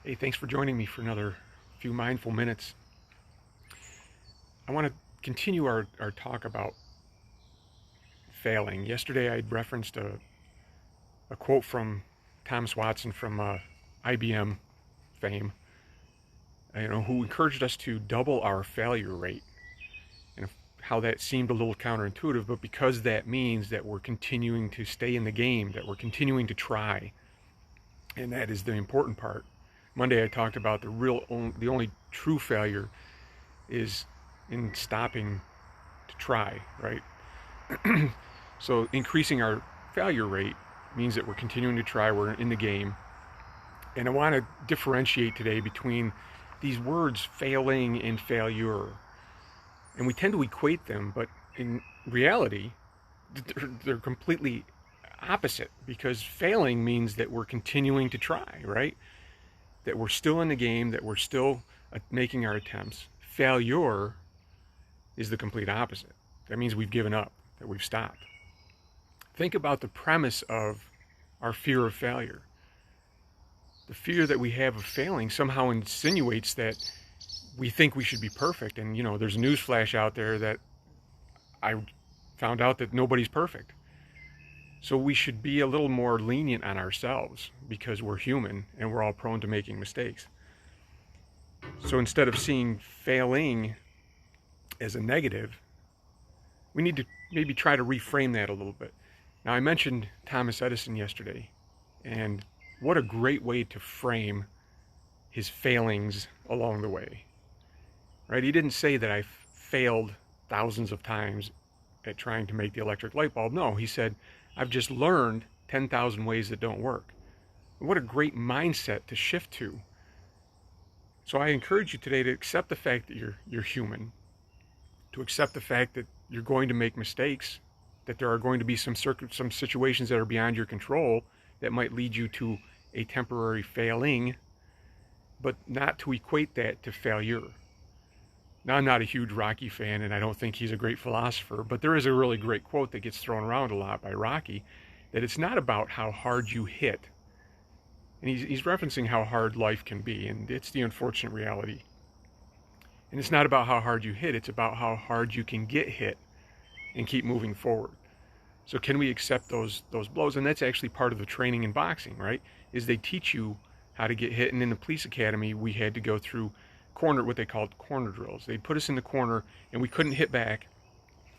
Hey, thanks for joining me for another few mindful minutes. I want to continue our talk about failing. Yesterday I referenced a quote from Thomas Watson from IBM fame, who encouraged us to double our failure rate. And how that seemed a little counterintuitive, but because that means that we're continuing to stay in the game, that we're continuing to try, and that is the important part. Monday I talked about the only true failure is in stopping to try, right? So increasing our failure rate means that we're continuing to try, we're in the game. And I want to differentiate today between these words failing and failure. And we tend to equate them, but in reality, they're completely opposite, because failing means that we're continuing to try, right? That we're still in the game, that we're still making our attempts. Failure is the complete opposite. That means we've given up, that we've stopped. Think about the premise of our fear of failure. The fear that we have of failing somehow insinuates that we think we should be perfect. And, there's a news flash out there that I found out that nobody's perfect. So we should be a little more lenient on ourselves because we're human and we're all prone to making mistakes. So instead of seeing failing as a negative, we need to maybe try to reframe that a little bit. Now, I mentioned Thomas Edison yesterday, and what a great way to frame his failings along the way, right? He didn't say that I failed thousands of times at trying to make the electric light bulb. No, he said, I've just learned 10,000 ways that don't work. What a great mindset to shift to. So I encourage you today to accept the fact that you're human, to accept the fact that you're going to make mistakes, that there are going to be some situations that are beyond your control that might lead you to a temporary failing, but not to equate that to failure. Now, I'm not a huge Rocky fan, and I don't think he's a great philosopher, but there is a really great quote that gets thrown around a lot by Rocky, that it's not about how hard you hit. And he's referencing how hard life can be, and it's the unfortunate reality. And it's not about how hard you hit, it's about how hard you can get hit and keep moving forward. So can we accept those blows? And that's actually part of the training in boxing, right? Is they teach you how to get hit. And in the police academy, we had to go through what they called corner drills. They'd put us in the corner and we couldn't hit back,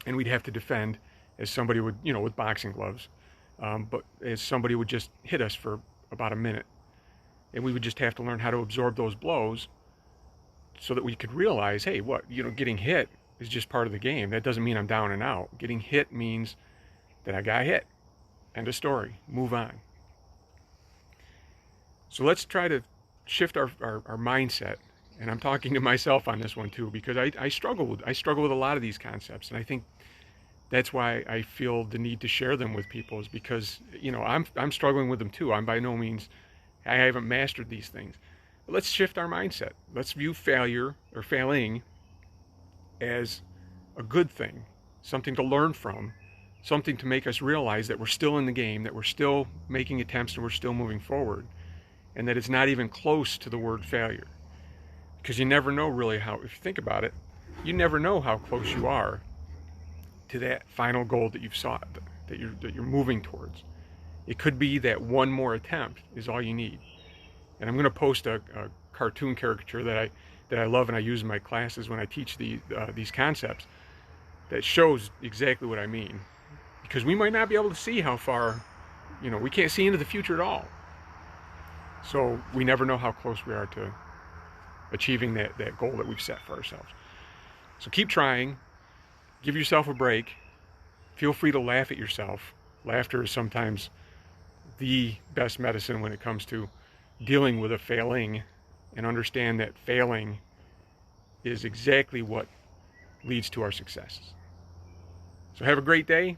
and we'd have to defend as somebody would, with boxing gloves. But as somebody would just hit us for about a minute, and we would just have to learn how to absorb those blows so that we could realize, hey, getting hit is just part of the game. That doesn't mean I'm down and out. Getting hit means that I got hit. End of story. Move on. So let's try to shift our mindset. And I'm talking to myself on this one too, because I struggle with a lot of these concepts, and I think that's why I feel the need to share them with people, is because I'm struggling with them too. I'm by no means, I haven't mastered these things. But let's shift our mindset. Let's view failure or failing as a good thing, something to learn from, something to make us realize that we're still in the game, that we're still making attempts, and we're still moving forward, and that it's not even close to the word failure. Because you never know really if you think about it, you never know how close you are to that final goal that you've sought, that you're moving towards. It could be that one more attempt is all you need. And I'm going to post a cartoon caricature that I love and I use in my classes when I teach these concepts, that shows exactly what I mean. Because we might not be able to see how far, we can't see into the future at all. So we never know how close we are to achieving that goal that we've set for ourselves. So keep trying. Give yourself a break. Feel free to laugh at yourself. Laughter is sometimes the best medicine when it comes to dealing with a failing, and understand that failing is exactly what leads to our successes. So have a great day,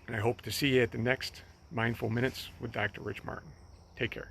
and I hope to see you at the next Mindful Minutes with Dr. Rich Martin. Take care.